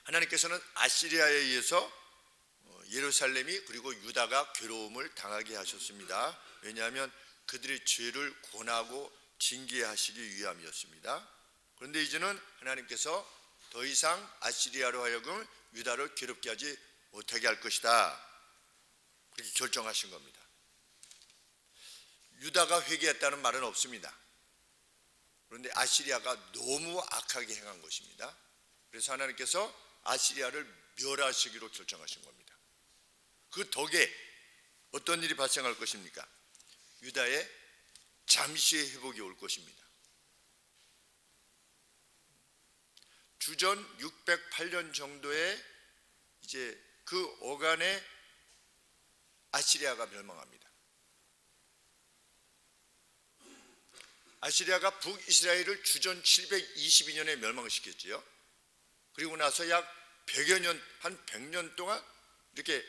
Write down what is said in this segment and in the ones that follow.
하나님께서는 아시리아에 의해서 예루살렘이 그리고 유다가 괴로움을 당하게 하셨습니다. 왜냐하면 그들의 죄를 권하고 징계하시기 위함이었습니다. 그런데 이제는 하나님께서 더 이상 아시리아로 하여금 유다를 괴롭게 하지 못하게 할 것이다, 그렇게 결정하신 겁니다. 유다가 회개했다는 말은 없습니다. 그런데 아시리아가 너무 악하게 행한 것입니다. 그래서 하나님께서 아시리아를 멸하시기로 결정하신 겁니다. 그 덕에 어떤 일이 발생할 것입니까? 유다의 잠시의 회복이 올 것입니다. 주전 608년 정도에 이제 그 어간에 아시리아가 멸망합니다. 아시리아가 북이스라엘을 주전 722년에 멸망을 시켰지요. 그리고 나서 약 100여 년, 한 100년 동안 이렇게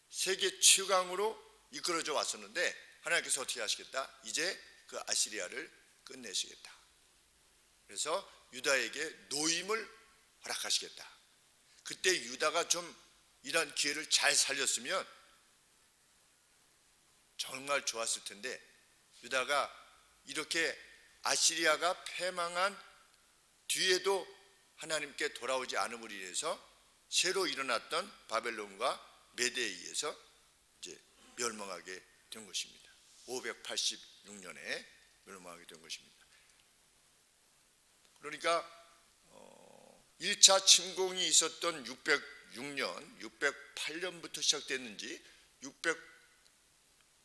세계 최강으로 이끌어져 왔었는데 하나님께서 어떻게 하시겠다? 이제 그 아시리아를 끝내시겠다. 그래서 유다에게 노임을 허락하시겠다. 그때 유다가 좀 이런 기회를 잘 살렸으면 정말 좋았을 텐데, 유다가 이렇게 아시리아가 패망한 뒤에도 하나님께 돌아오지 않음으로 인해서 새로 일어났던 바벨론과 메대에 의해서 이제 멸망하게 된 것입니다. 586년에 멸망하게 된 것입니다. 그러니까 1차 침공이 있었던 606년, 608년부터 시작됐는지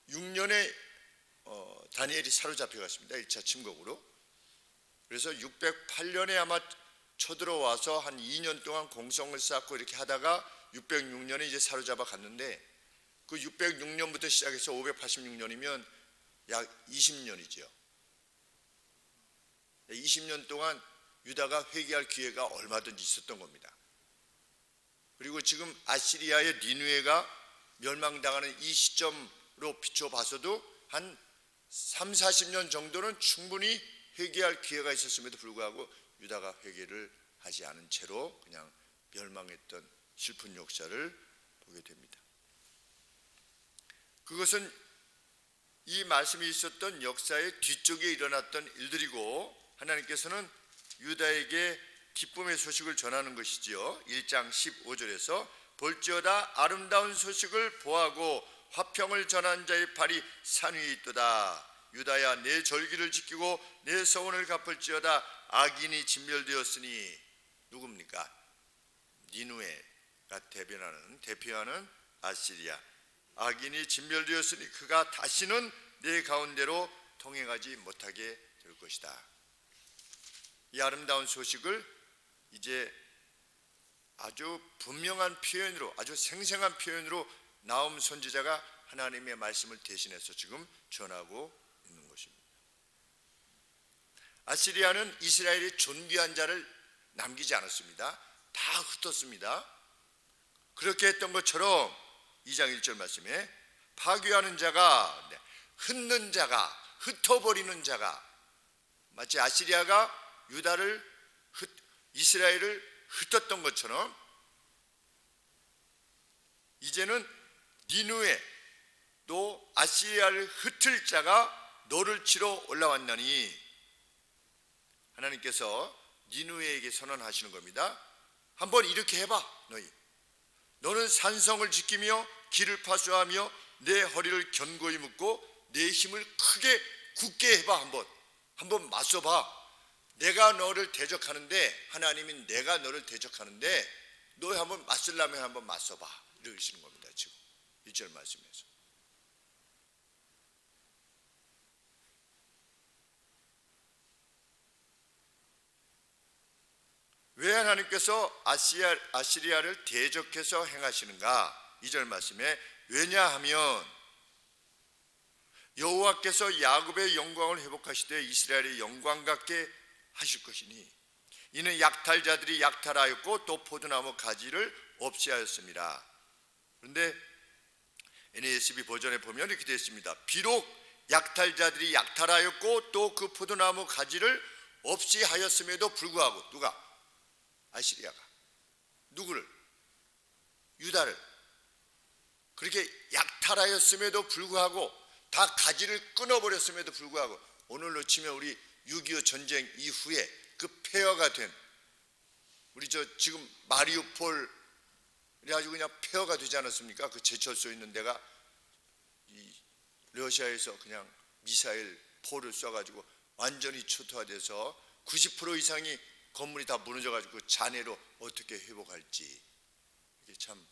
606년에 다니엘이 사로잡혀 갔습니다. 1차 침공으로. 그래서 608년에 아마 쳐들어와서 한 2년 동안 공성을 쌓고 이렇게 하다가 606년에 이제 사로잡아 갔는데, 그 606년부터 시작해서 586년이면 약 20년이죠. 20년 동안 유다가 회개할 기회가 얼마든지 있었던 겁니다. 그리고 지금 아시리아의 니느웨가 멸망당하는 이 시점으로 비춰봐서도 한 3, 40년 정도는 충분히 회개할 기회가 있었음에도 불구하고 유다가 회개를 하지 않은 채로 그냥 멸망했던 슬픈 역사를 보게 됩니다. 그것은 이 말씀이 있었던 역사의 뒤쪽에 일어났던 일들이고, 하나님께서는 유다에게 기쁨의 소식을 전하는 것이지요. 1장 15절에서 볼지어다 아름다운 소식을 보하고 화평을 전한 자의 발이 산 위에 있도다. 유다야 내 절기를 지키고 내 서원을 갚을지어다. 악인이 진멸되었으니, 누굽니까? 니느웨가 대표하는 아시리아. 악인이 진멸되었으니 그가 다시는 내 가운데로 통행하지 못하게 될 것이다. 이 아름다운 소식을 이제 아주 분명한 표현으로, 아주 생생한 표현으로 나움 선지자가 하나님의 말씀을 대신해서 지금 전하고 있는 것입니다. 아시리아는 이스라엘의 존귀한 자를 남기지 않았습니다. 다 흩었습니다. 그렇게 했던 것처럼 2장 1절 말씀에 파괴하는 자가, 흩는 자가, 흩어버리는 자가, 마치 아시리아가 이스라엘을 흩었던 것처럼 이제는 니느웨 또 아시리아를 흩을 자가 너를 치러 올라왔나니, 하나님께서 니느웨에게 선언하시는 겁니다. 한번 이렇게 해봐. 너는 산성을 지키며 길을 파수하며 내 허리를 견고히 묶고 내 힘을 크게 굳게 해봐. 한번 맞서봐. 내가 너를 대적하는데, 하나님이 내가 너를 대적하는데 너 한번 맞서려면 한번 맞서봐, 이러시는 겁니다. 지금 1절 말씀에서. 왜 하나님께서 아시리아를 대적해서 행하시는가? 2절 말씀에 왜냐하면 여호와께서 야곱의 영광을 회복하시되 이스라엘의 영광 같게 하실 것이니, 이는 약탈자들이 약탈하였고 또 포도나무 가지를 없이 하였습니다. 그런데 NASB 버전에 보면 이렇게 되어 있습니다. 비록 약탈자들이 약탈하였고 또 그 포도나무 가지를 없이 하였음에도 불구하고, 누가? 아시리아가 누구를? 유다를 그렇게 약탈하였음에도 불구하고 다 가지를 끊어버렸음에도 불구하고 오늘로 치면 우리 6.25 전쟁 이후에 그 폐허가 된 우리 지금 마리우폴 아주 그냥 폐허가 되지 않았습니까? 그 제철소 있는 데가 이 러시아에서 그냥 미사일 포를 쏴가지고 완전히 초토화돼서 90% 이상이 건물이 다 무너져가지고 잔해로 어떻게 회복할지 이게 참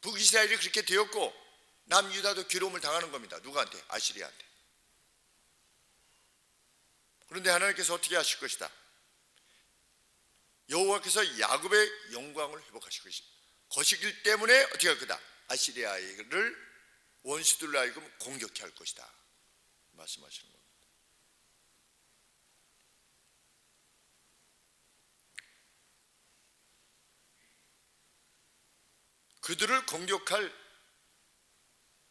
북이스라엘이 그렇게 되었고 남유다도 괴로움을 당하는 겁니다. 누구한테? 아시리아한테. 그런데 하나님께서 어떻게 하실 것이다? 여호와께서 야곱의 영광을 회복하실 것이기 때문에 어떻게 할 거다? 아시리아를 원수들로 하여금 공격해 할 것이다 말씀하시는 겁니다. 그들을 공격할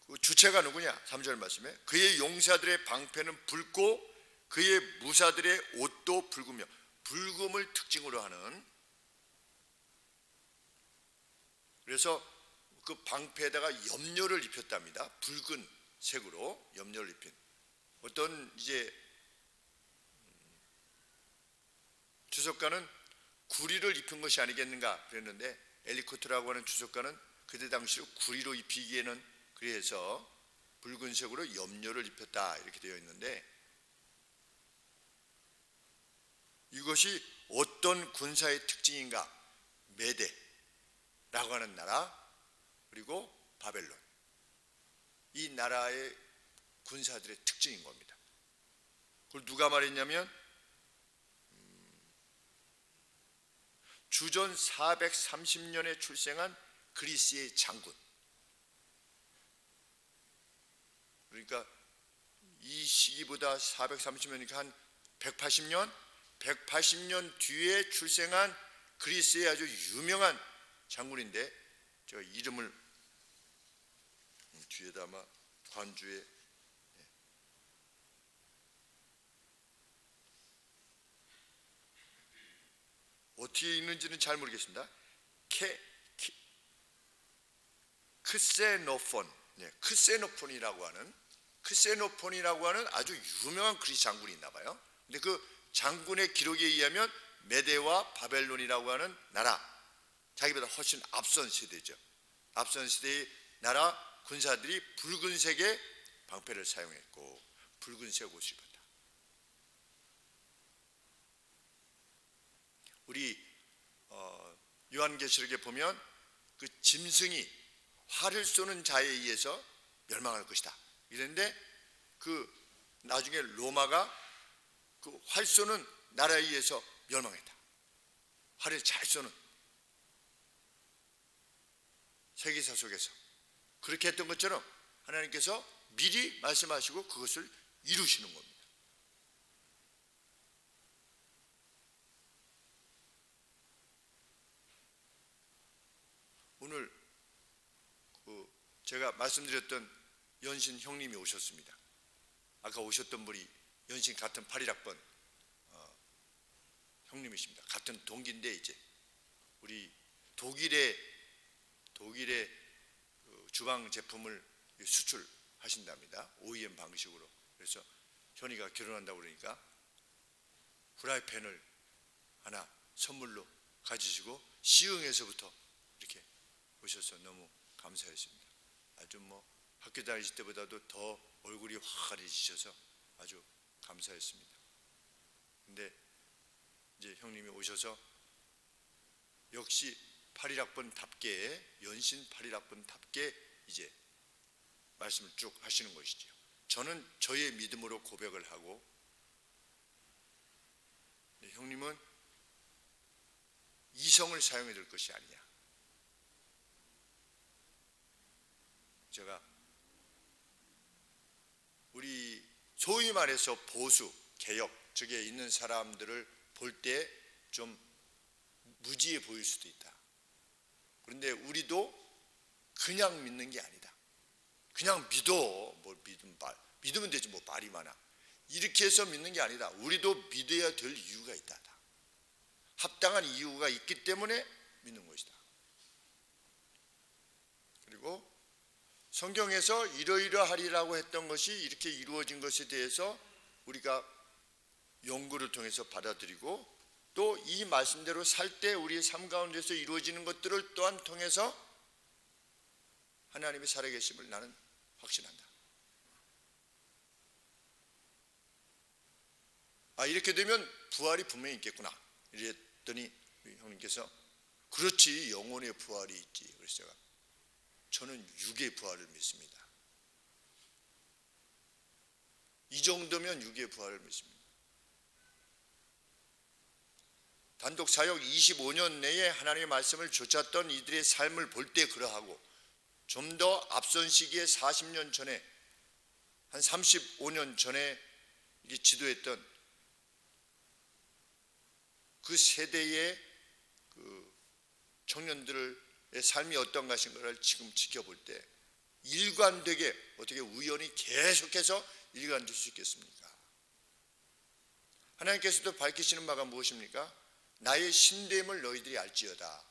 그 주체가 누구냐? 3절 말씀에 그의 용사들의 방패는 붉고 그의 무사들의 옷도 붉으며 붉음을 특징으로 하는 그래서 그 방패에다가 염료를 입혔답니다. 붉은 색으로 염료를 입힌 어떤 이제 주석가는 구리를 입힌 것이 아니겠는가 그랬는데 엘리코트라고 하는 주석가는 그때 당시로 구리로 입히기에는 그래서 붉은색으로 염료를 입혔다 이렇게 되어 있는데 이것이 어떤 군사의 특징인가? 메데라고 하는 나라 그리고 바벨론 이 나라의 군사들의 특징인 겁니다. 그걸 누가 말했냐면 주전 430년에 출생한 그리스의 장군 그러니까 이 시기보다 430년이니까 한 180년 뒤에 출생한 그리스의 아주 유명한 장군인데 제가 이름을 뒤에다 아마 관주에 어떻게 읽는지는 잘 모르겠습니다. 크세노폰이라고 하는 아주 유명한 그리스 장군이 있나 봐요. 근데 그 장군의 기록에 의하면 메데와 바벨론이라고 하는 나라 자기보다 훨씬 앞선 세대죠. 앞선 세대의 나라 군사들이 붉은색의 방패를 사용했고 붉은색 옷을 입었다. 우리 요한계시록에 보면 그 짐승이 활을 쏘는 자에 의해서 멸망할 것이다 이랬는데 그 나중에 로마가 그 활 쏘는 나라에 의해서 멸망했다. 활을 잘 쏘는 세계사 속에서 그렇게 했던 것처럼 하나님께서 미리 말씀하시고 그것을 이루시는 겁니다. 오늘 제가 말씀드렸던 연신 형님이 오셨습니다. 아까 오셨던 분이 연신 같은 81학번 형님이십니다. 같은 동기인데 이제 우리 독일의 주방 제품을 수출하신답니다. OEM 방식으로. 그래서 현이가 결혼한다고 그러니까 프라이팬을 하나 선물로 가지시고 시흥에서부터 이렇게 오셔서 너무 감사했습니다. 아주 학교 다니실 때보다도 더 얼굴이 화려해지셔서 아주 감사했습니다. 근데 이제 형님이 오셔서 역시 81학번답게 연신 81학번답게 이제 말씀을 쭉 하시는 것이죠. 저는 저의 믿음으로 고백을 하고 형님은 이성을 사용해야 될 것이 아니냐. 제가 우리 소위 말해서 보수, 개혁 쪽에 있는 사람들을 볼 때 좀 무지해 보일 수도 있다. 그런데 우리도 그냥 믿는 게 아니다. 그냥 믿어. 뭘 믿으면 되지 뭐 말이 많아. 이렇게 해서 믿는 게 아니다. 우리도 믿어야 될 이유가 있다. 합당한 이유가 있기 때문에 믿는 것이다. 그리고 성경에서 이러이러하리라고 했던 것이 이렇게 이루어진 것에 대해서 우리가 연구를 통해서 받아들이고 또 이 말씀대로 살 때 우리의 삶 가운데서 이루어지는 것들을 또한 통해서 하나님의 살아계심을 나는 확신한다. 이렇게 되면 부활이 분명히 있겠구나 이랬더니 형님께서 그렇지, 영혼의 부활이 있지. 그래서 저는 육의 부활을 믿습니다. 이 정도면 육의 부활을 믿습니다. 단독 사역 25년 내에 하나님의 말씀을 좇았던 이들의 삶을 볼 때 그러하고 좀 더 앞선 시기에 40년 전에 한 35년 전에 지도했던 그 세대의 그 청년들의 삶이 어떤 것인가를 지금 지켜볼 때 일관되게 어떻게 우연히 계속해서 일관될 수 있겠습니까? 하나님께서도 밝히시는 바가 무엇입니까? 나의 신됨을 너희들이 알지어다.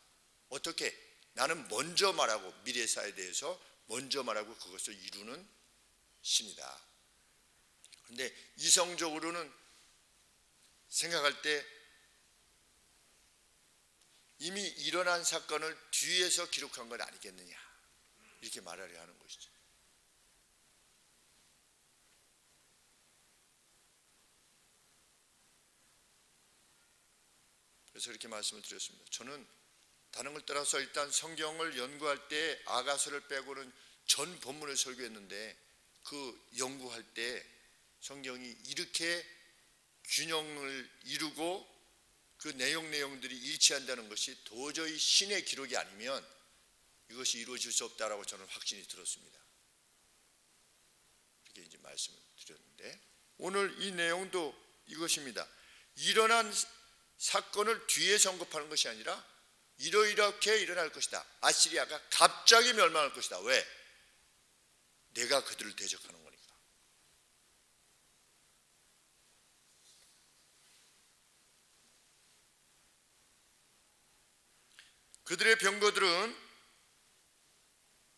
어떻게? 나는 먼저 말하고 미래사에 대해서 먼저 말하고 그것을 이루는 신이다. 그런데 이성적으로는 생각할 때 이미 일어난 사건을 뒤에서 기록한 건 아니겠느냐 이렇게 말하려 하는 것이죠. 그래서 이렇게 말씀을 드렸습니다. 저는 다른 걸 떠나서 일단 성경을 연구할 때 아가서를 빼고는 전 본문을 설교했는데 그 연구할 때 성경이 이렇게 균형을 이루고 그 내용들이 일치한다는 것이 도저히 신의 기록이 아니면 이것이 이루어질 수 없다라고 저는 확신이 들었습니다. 이렇게 이제 말씀을 드렸는데 오늘 이 내용도 이것입니다. 일어난 사건을 뒤에 언급하는 것이 아니라 이렇게 일어날 것이다. 아시리아가 갑자기 멸망할 것이다. 왜? 내가 그들을 대적하는 거니까. 그들의 병거들은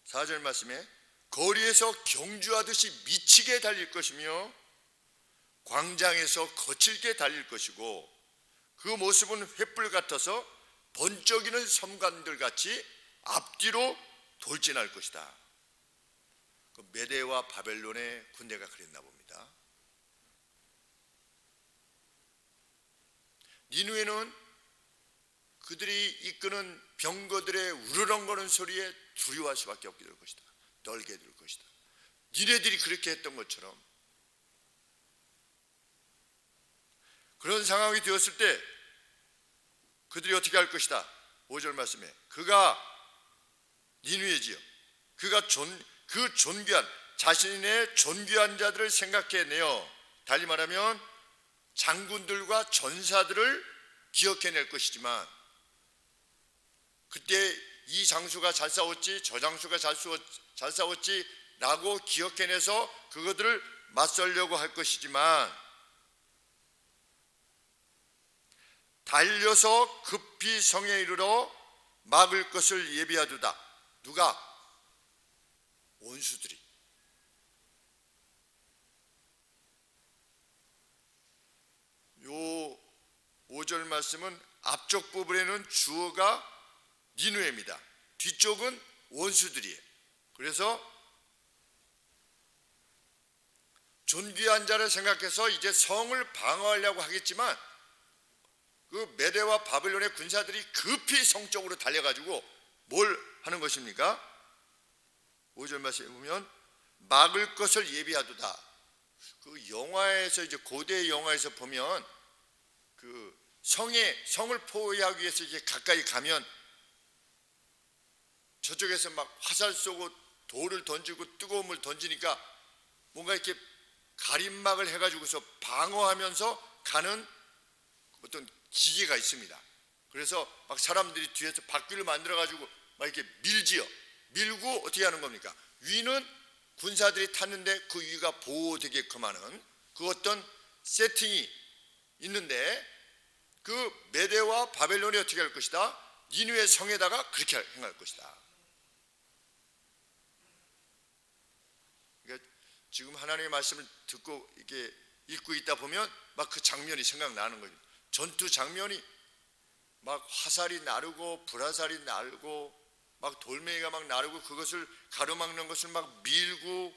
4절 말씀에 거리에서 경주하듯이 미치게 달릴 것이며 광장에서 거칠게 달릴 것이고 그 모습은 횃불 같아서 번쩍이는 섬관들 같이 앞뒤로 돌진할 것이다. 그 메대와 바벨론의 군대가 그랬나 봅니다. 니느웨는 그들이 이끄는 병거들의 우르렁거리는 소리에 두려워할 수밖에 없게 될 것이다. 떨게 될 것이다. 니네들이 그렇게 했던 것처럼 그런 상황이 되었을 때 그들이 어떻게 할 것이다. 5절 말씀에 그가 니느웨지요. 그가 그 존귀한 자신의 존귀한 자들을 생각해내어 달리 말하면 장군들과 전사들을 기억해낼 것이지만 그때 이 장수가 잘 싸웠지 저 장수가 잘 싸웠지 라고 기억해내서 그것들을 맞설려고 할 것이지만 달려서 급히 성에 이르러 막을 것을 예비하두다. 누가? 원수들이. 요 5절 말씀은 앞쪽 부분에는 주어가 니느웨입니다. 뒤쪽은 원수들이에요. 그래서 존귀한 자를 생각해서 이제 성을 방어하려고 하겠지만 그 메대와 바벨론의 군사들이 급히 성 쪽으로 달려가지고 뭘 하는 것입니까? 5절 말씀에 보면 막을 것을 예비하도다. 그 영화에서 이제 고대 영화에서 보면 그 성을 포위하기 위해서 이제 가까이 가면 저쪽에서 막 화살 쏘고 돌을 던지고 뜨거운 물 던지니까 뭔가 이렇게 가림막을 해가지고서 방어하면서 가는 어떤 기계가 있습니다. 그래서 막 사람들이 뒤에서 바퀴를 만들어가지고 막 이렇게 밀지요. 밀고 어떻게 하는 겁니까? 위는 군사들이 탔는데 그 위가 보호되게끔 하는 그 어떤 세팅이 있는데 그 메대와 바벨론이 어떻게 할 것이다? 니느웨 성에다가 그렇게 행할 것이다. 그러니까 지금 하나님의 말씀을 듣고 이렇게 읽고 있다 보면 막 그 장면이 생각나는 거죠. 전투 장면이 막 화살이 나르고 불화살이 날고 막 돌멩이가 막 나르고 그것을 가로막는 것을 막 밀고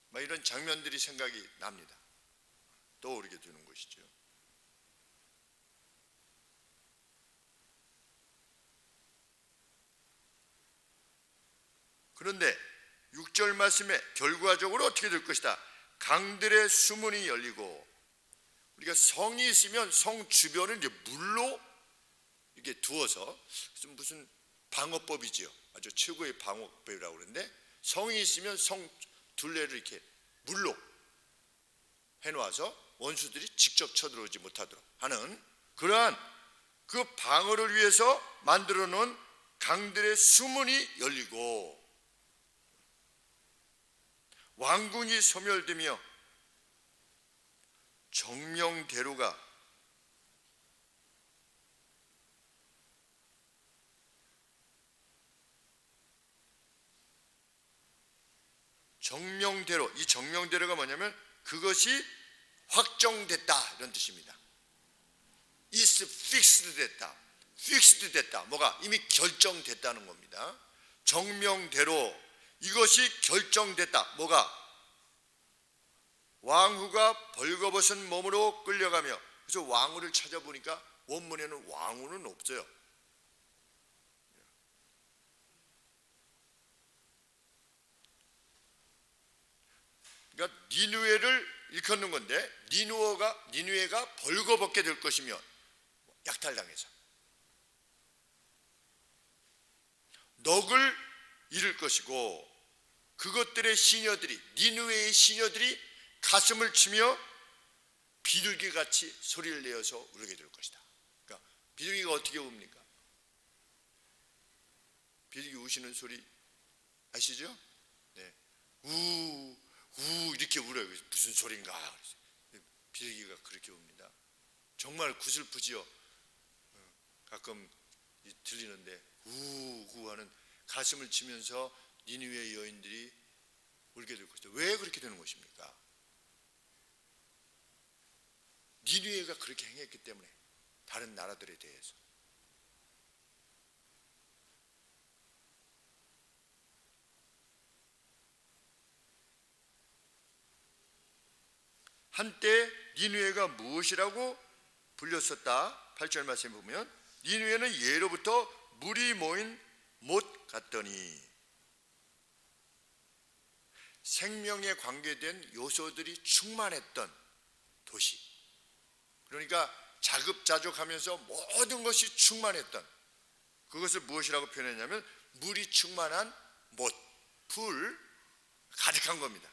막 이런 장면들이 생각이 납니다. 떠오르게 되는 것이죠. 그런데 6절 말씀에 결과적으로 어떻게 될 것이다? 강들의 수문이 열리고, 우리가 성이 있으면 성 주변을 이제 물로 이렇게 두어서 무슨 방어법이지요. 아주 최고의 방어법이라고 그러는데, 성이 있으면 성 둘레를 이렇게 물로 해놓아서 원수들이 직접 쳐들어오지 못하도록 하는 그러한 그 방어를 위해서 만들어 놓은 강들의 수문이 열리고, 왕궁이 소멸되며 정령대로가 정령대로, 이 정령대로가 뭐냐면 그것이 확정됐다 이런 뜻입니다. is fixed 됐다. fixed 됐다. 뭐가 이미 결정됐다는 겁니다. 정명대로 이것이 결정됐다. 뭐가? 왕후가 벌거벗은 몸으로 끌려가며, 그래서 왕후를 찾아보니까 원문에는 왕후는 없어요. 그러니까 니느웨를 일컫는 건데, 니느웨가 벌거벗게 될 것이며 약탈당해서 넋을 잃을 것이고, 그것들의 시녀들이, 니느웨의 시녀들이 가슴을 치며 비둘기같이 소리를 내어서 울게 될 것이다. 그러니까 비둘기가 어떻게 웁니까? 비둘기 우시는 소리 아시죠? 네. 우 이렇게 울어요. 무슨 소린가? 비둘기가 그렇게 웁니다. 정말 구슬프지요. 가끔 들리는데 우 하는, 가슴을 치면서 니느웨 여인들이 울게 될 것이다. 왜 그렇게 되는 것입니까? 니느웨가 그렇게 행했기 때문에, 다른 나라들에 대해서. 한때 니느웨가 무엇이라고 불렸었다? 8절 말씀에 보면 니느웨는 예로부터 물이 모인 못 같더니, 생명에 관계된 요소들이 충만했던 도시. 그러니까 자급자족하면서 모든 것이 충만했던, 그것을 무엇이라고 표현했냐면 물이 충만한 못, 풀 가득한 겁니다.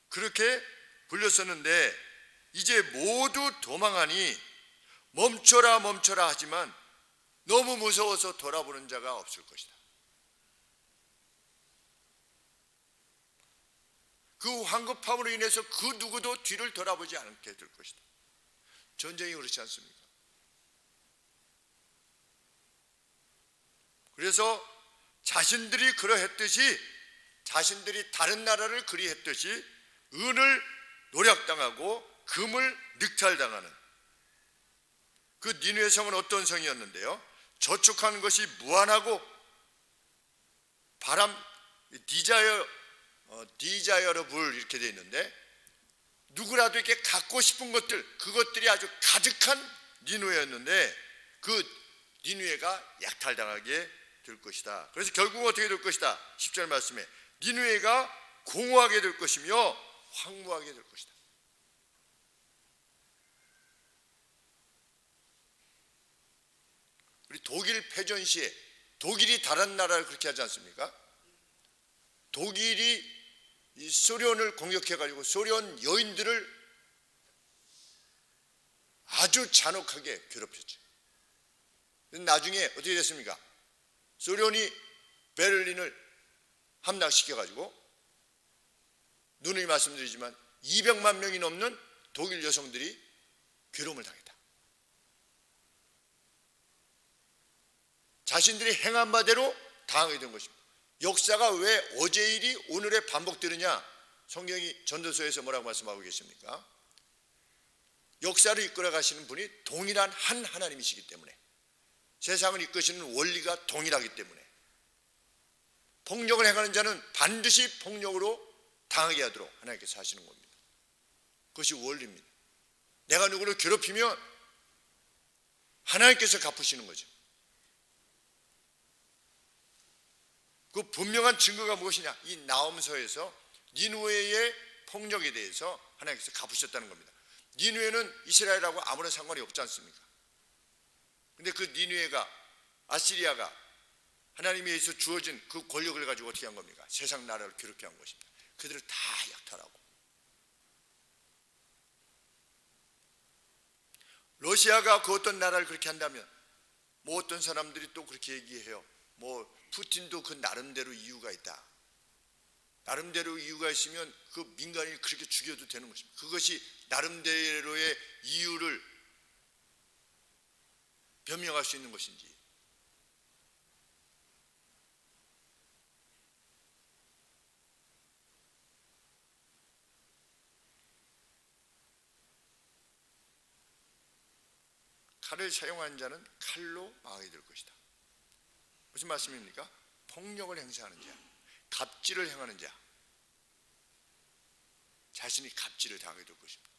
그렇게 불렸었는데 이제 모두 도망하니 멈춰라 멈춰라 하지만 너무 무서워서 돌아보는 자가 없을 것이다. 그 황급함으로 인해서 그 누구도 뒤를 돌아보지 않게 될 것이다. 전쟁이 그렇지 않습니까? 그래서 자신들이 그러했듯이, 자신들이 다른 나라를 그리했듯이 은을 노략당하고 금을 늑탈당하는 그 니느웨 성은 어떤 성이었는데요? 저축한 것이 무한하고 바람, 디자이어러블 이렇게 되어 있는데, 누구라도 이렇게 갖고 싶은 것들, 그것들이 아주 가득한 니느웨였는데 그 니느웨가 약탈당하게 될 것이다. 그래서 결국 어떻게 될 것이다? 10절 말씀에 니느웨가 공허하게 될 것이며 황무하게 될 것이다. 우리 독일 패전 시에 독일이 다른 나라를 그렇게 하지 않습니까? 독일이 이 소련을 공격해가지고 소련 여인들을 아주 잔혹하게 괴롭혔죠. 나중에 어떻게 됐습니까? 소련이 베를린을 함락시켜가지고, 누누이 말씀드리지만 200만 명이 넘는 독일 여성들이 괴로움을 당했다. 자신들이 행한 바대로 당하게 된 것입니다. 역사가 왜 어제 일이 오늘에 반복되느냐? 성경이 전도서에서 뭐라고 말씀하고 계십니까? 역사를 이끌어 가시는 분이 동일한 한 하나님이시기 때문에, 세상을 이끄시는 원리가 동일하기 때문에 폭력을 행하는 자는 반드시 폭력으로 당하게 하도록 하나님께서 하시는 겁니다. 그것이 원리입니다. 내가 누구를 괴롭히면 하나님께서 갚으시는 거죠. 그 분명한 증거가 무엇이냐? 이 나홈서에서 니느웨의 폭력에 대해서 하나님께서 갚으셨다는 겁니다. 니느웨는 이스라엘하고 아무런 상관이 없지 않습니까? 근데 그 니느웨가, 아시리아가 하나님에 의해서 주어진 그 권력을 가지고 어떻게 한 겁니까? 세상 나라를 괴롭게 한 것입니다. 그들을 다 약탈하고. 러시아가 그 어떤 나라를 그렇게 한다면 뭐 어떤 사람들이 또 그렇게 얘기해요. 뭐 푸틴도 그 나름대로 이유가 있다. 나름대로 이유가 있으면 그 민간인을 그렇게 죽여도 되는 것입니다. 그것이 나름대로의 이유를 변명할 수 있는 것인지. 칼을 사용하는 자는 칼로 망하게 될 것이다. 무슨 말씀입니까? 폭력을 행사하는 자, 갑질을 행하는 자, 자신이 갑질을 당하게 될 것입니다.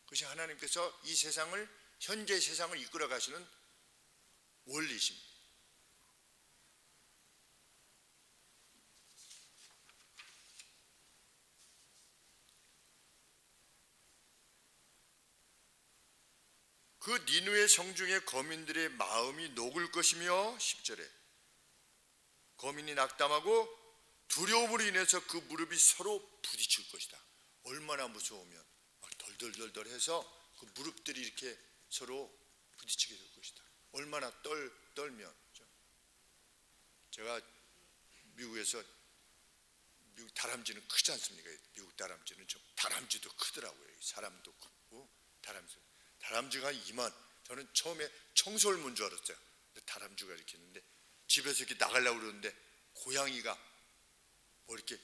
그것이 하나님께서 이 세상을, 현재 세상을 이끌어 가시는 원리이십니다. 그 니느웨 성중의 거민들의 마음이 녹을 것이며 10절에 거민이 낙담하고 두려움으로 인해서 그 무릎이 서로 부딪힐 것이다. 얼마나 무서우면 막 덜덜덜덜해서 그 무릎들이 이렇게 서로 부딪히게 될 것이다. 얼마나 떨면. 제가 미국에서, 미국 다람쥐는 크지 않습니까? 미국 다람쥐는 좀, 다람쥐도 크더라고요. 사람도 크고 다람쥐가 이만, 저는 처음에 청설문 줄 알았어요. 근데 다람쥐가 이렇게 있는데 집에서 이렇게 나가려고 그러는데 고양이가 뭐 이렇게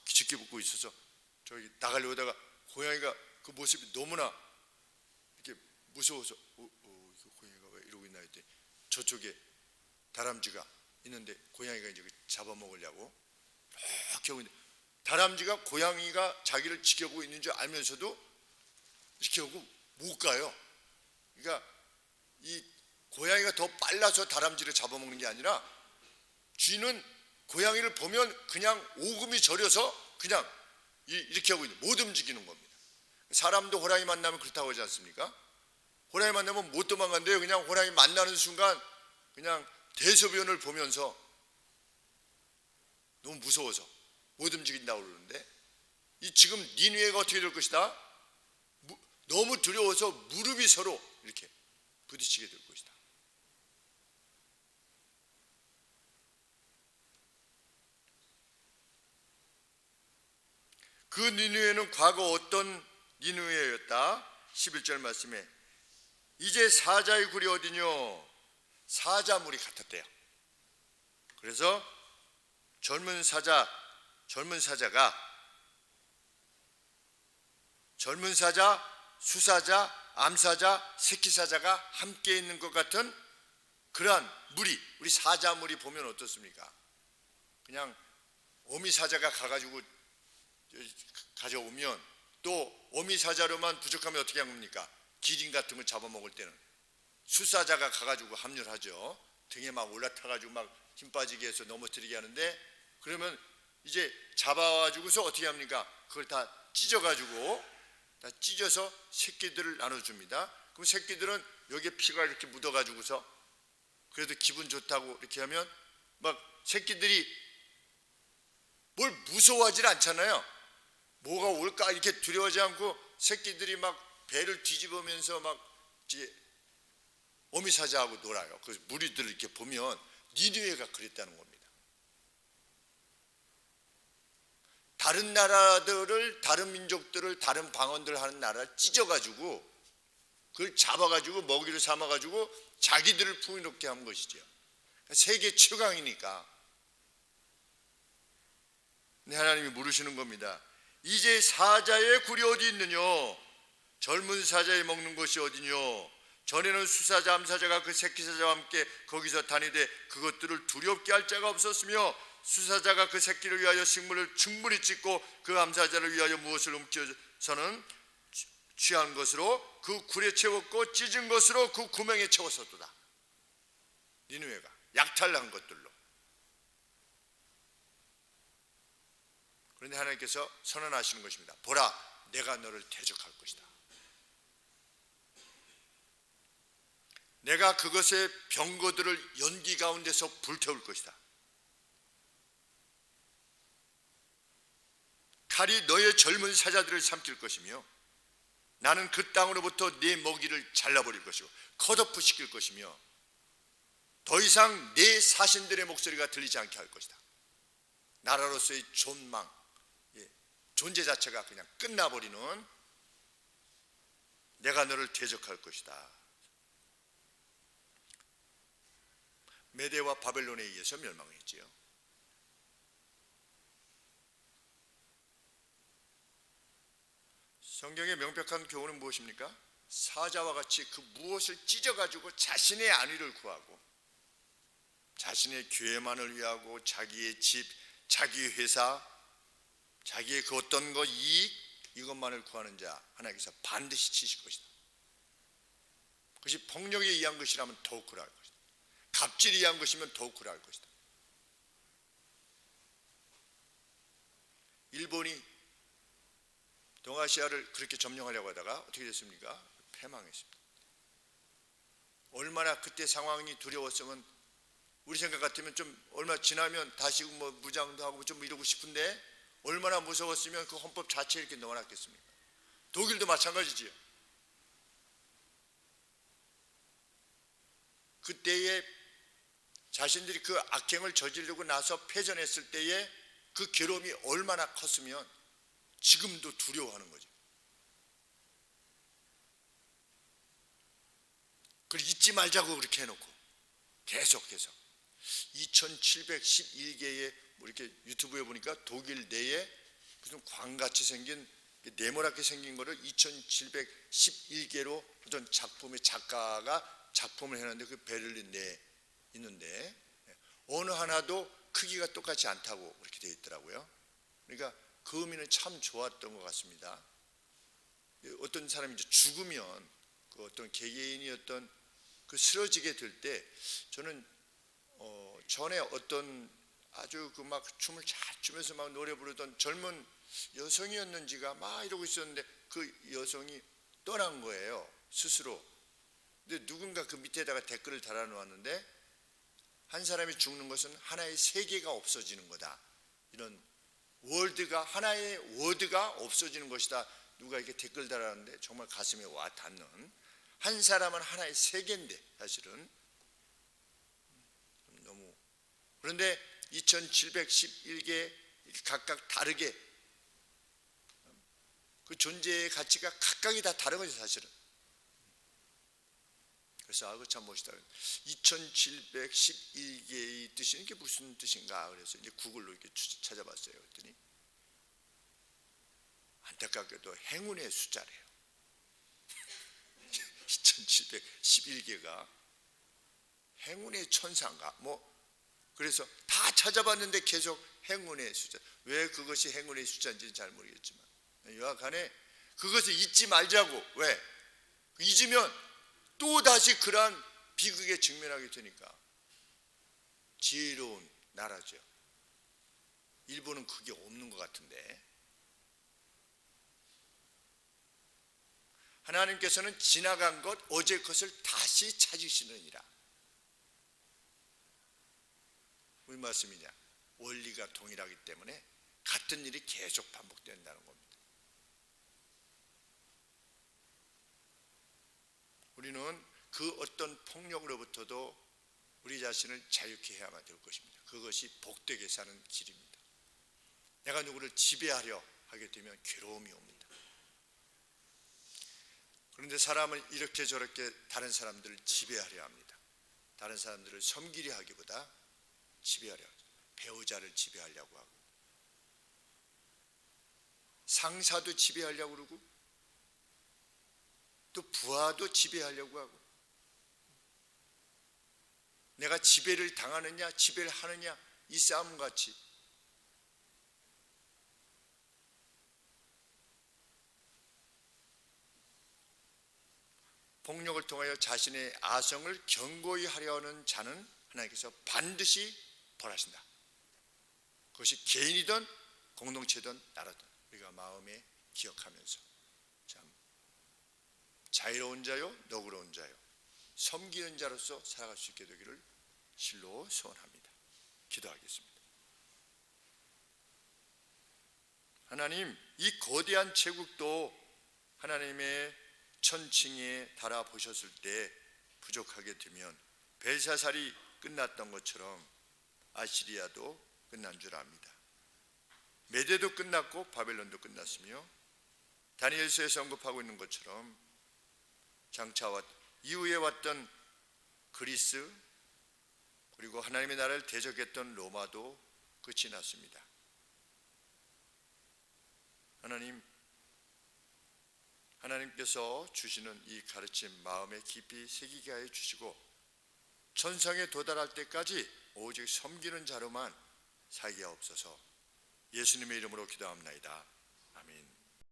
짙게 붙고 있어서 저기 나가려고 하다가 고양이가 그 모습이 너무나 이렇게 무서워서 이거 고양이가 왜 이러고 있나 했더니 저쪽에 다람쥐가 있는데 고양이가 이제 잡아먹으려고 이렇게 하고 있는데, 다람쥐가 고양이가 자기를 지켜보고 있는 줄 알면서도 이렇게 하고 못 가요. 그러니까 이 고양이가 더 빨라서 다람쥐를 잡아먹는 게 아니라 쥐는 고양이를 보면 그냥 오금이 저려서 그냥 이렇게 하고 있는, 못 움직이는 겁니다. 사람도 호랑이 만나면 그렇다고 하지 않습니까? 호랑이 만나면 못 도망간대요. 그냥 호랑이 만나는 순간 그냥 대소변을 보면서 너무 무서워서 못 움직인다고 그러는데, 이 지금 니느웨가 어떻게 될 것이다? 너무 두려워서 무릎이 서로 이렇게 부딪히게 될 것이다. 그 니느웨는 과거 어떤 니느웨였다? 11절 말씀에 이제 사자의 굴이 어디뇨? 사자물이 같았대요. 그래서 젊은 사자, 수사자, 암사자, 새끼사자가 함께 있는 것 같은 그러한 무리, 우리 사자물이 보면 어떻습니까? 그냥 어미사자가 가가지고 가져오면 또 어미사자로만 부족하면 어떻게 한 겁니까? 기린 같은 걸 잡아먹을 때는 수사자가 가가지고 합류를 하죠. 등에 막 올라타가지고 막 힘 빠지게 해서 넘어뜨리게 하는데, 그러면 이제 잡아가지고서 어떻게 합니까? 그걸 다 찢어가지고 다 찢어서 새끼들을 나눠줍니다. 그럼 새끼들은 여기에 피가 이렇게 묻어가지고서 그래도 기분 좋다고 이렇게 하면 막 새끼들이 뭘 무서워하질 않잖아요. 뭐가 올까 이렇게 두려워하지 않고 새끼들이 막 배를 뒤집으면서 막 이제 어미사자하고 놀아요. 그래서 무리들을 이렇게 보면 니느웨가 그랬다는 겁니다. 다른 나라들을, 다른 민족들을, 다른 방언들을 하는 나라를 찢어가지고 그걸 잡아가지고 먹이로 삼아가지고 자기들을 풍요롭게 한 것이죠. 세계 최강이니까. 근데 하나님이 물으시는 겁니다. 이제 사자의 굴이 어디 있느냐? 젊은 사자에 먹는 것이 어디뇨? 전에는 수사자, 암사자가 그 새끼 사자와 함께 거기서 다니되 그것들을 두렵게 할 자가 없었으며 수사자가 그 새끼를 위하여 식물을 충분히 찢고 그 암사자를 위하여 무엇을 훔쳐서는 취한 것으로 그 굴에 채웠고 찢은 것으로 그 구멍에 채웠었도다. 니느웨가 약탈한 것들로. 그런데 하나님께서 선언하시는 것입니다. 보라, 내가 너를 대적할 것이다. 내가 그것의 병거들을 연기 가운데서 불태울 것이다. 칼이 너의 젊은 사자들을 삼킬 것이며 나는 그 땅으로부터 네 먹이를 잘라버릴 것이고 컷오프시킬 것이며 더 이상 네 사신들의 목소리가 들리지 않게 할 것이다. 나라로서의 존망, 존재 자체가 그냥 끝나버리는, 내가 너를 대적할 것이다. 메대와 바벨론에 의해서 멸망했지요. 성경의 명백한 교훈은 무엇입니까? 사자와 같이 그 무엇을 찢어가지고 자신의 안위를 구하고 자신의 교회만을 위하고 자기의 집, 자기 회사, 자기의 그 어떤 것 이익, 이것만을 구하는 자 하나님께서 반드시 치실 것이다. 그것이 폭력에 의한 것이라면 더욱 그러할 것이다. 갑질에 의한 것이면 더욱 그러할 것이다. 일본이 동아시아를 그렇게 점령하려고 하다가 어떻게 됐습니까? 패망했습니다. 얼마나 그때 상황이 두려웠으면, 우리 생각 같으면 좀 얼마 지나면 다시 뭐 무장도 하고 좀 이러고 싶은데 얼마나 무서웠으면 그 헌법 자체에 이렇게 넣어놨겠습니까? 독일도 마찬가지지요. 그때에 자신들이 그 악행을 저지르고 나서 패전했을 때에 그 괴로움이 얼마나 컸으면 지금도 두려워하는 거죠. 그걸 잊지 말자고 그렇게 해놓고 계속해서 2711개의 뭐 이렇게 유튜브에 보니까 독일 내에 무슨 광같이 생긴 네모나게 생긴 거를 2711개로 어떤 작품의 작가가 작품을 해놨는데 그 베를린 내에 있는데 어느 하나도 크기가 똑같지 않다고 그렇게 되어 있더라고요. 그러니까 그 의미는 참 좋았던 것 같습니다. 어떤 사람이 이제 죽으면 그 어떤 개개인이 어떤 그 쓰러지게 될 때 저는 전에 어떤 아주 그 막 춤을 잘 추면서 막 노래 부르던 젊은 여성이었는지가 막 이러고 있었는데 그 여성이 떠난 거예요, 스스로. 근데 누군가 그 밑에다가 댓글을 달아놓았는데 한 사람이 죽는 것은 하나의 세계가 없어지는 거다. 이런 월드가, 하나의 워드가 없어지는 것이다. 누가 이렇게 댓글 달았는데 정말 가슴에 와 닿는, 한 사람은 하나의 세계인데 사실은 너무. 그런데 2711개 각각 다르게 그 존재의 가치가 각각이 다 다른 거죠 사실은. 그래서 그거 참 멋있다. 2711개의 뜻이 이게 무슨 뜻인가? 그래서 이제 구글로 이렇게 찾아봤어요. 그랬더니 안타깝게도 행운의 숫자래요. 2711개가 행운의 천사인가? 뭐 그래서 다 찾아봤는데 계속 행운의 숫자. 왜 그것이 행운의 숫자인지는 잘 모르겠지만 여하간에 그것을 잊지 말자고. 왜? 잊으면 또 다시 그러한 비극에 직면하게 되니까. 지혜로운 나라죠. 일본은 그게 없는 것 같은데 하나님께서는 지나간 것, 어제 것을 다시 찾으시느니라. 무슨 말씀이냐? 원리가 동일하기 때문에 같은 일이 계속 반복된다는 겁니다. 우리는 그 어떤 폭력으로부터도 우리 자신을 자유케 해야만 될 것입니다. 그것이 복되게 사는 길입니다. 내가 누구를 지배하려 하게 되면 괴로움이 옵니다. 그런데 사람은 이렇게 저렇게 다른 사람들을 지배하려 합니다. 다른 사람들을 섬기려 하기보다 지배하려 합니다. 배우자를 지배하려고 하고, 상사도 지배하려고 그러고, 또 부하도 지배하려고 하고, 내가 지배를 당하느냐 지배를 하느냐 이 싸움같이 폭력을 통하여 자신의 아성을 견고히 하려 하는 자는 하나님께서 반드시 벌하신다. 그것이 개인이든 공동체든 나라든 우리가 마음에 기억하면서 참 자유로운 자요 너그러운 자요 섬기는 자로서 살아갈 수 있게 되기를 실로 소원합니다. 기도하겠습니다. 하나님, 이 거대한 제국도 하나님의 천칭에 달아보셨을 때 부족하게 되면 벨사살이 끝났던 것처럼 아시리아도 끝난 줄 압니다. 메대도 끝났고 바벨론도 끝났으며 다니엘서에서 언급하고 있는 것처럼 장차 이후에 왔던 그리스 그리고 하나님의 나라를 대적했던 로마도 끝이 났습니다. 하나님께서 주시는 이 가르침 마음에 깊이 새기게 하여 주시고 천성에 도달할 때까지 오직 섬기는 자로만 살게 하옵소서. 예수님의 이름으로 기도합나이다. 아멘.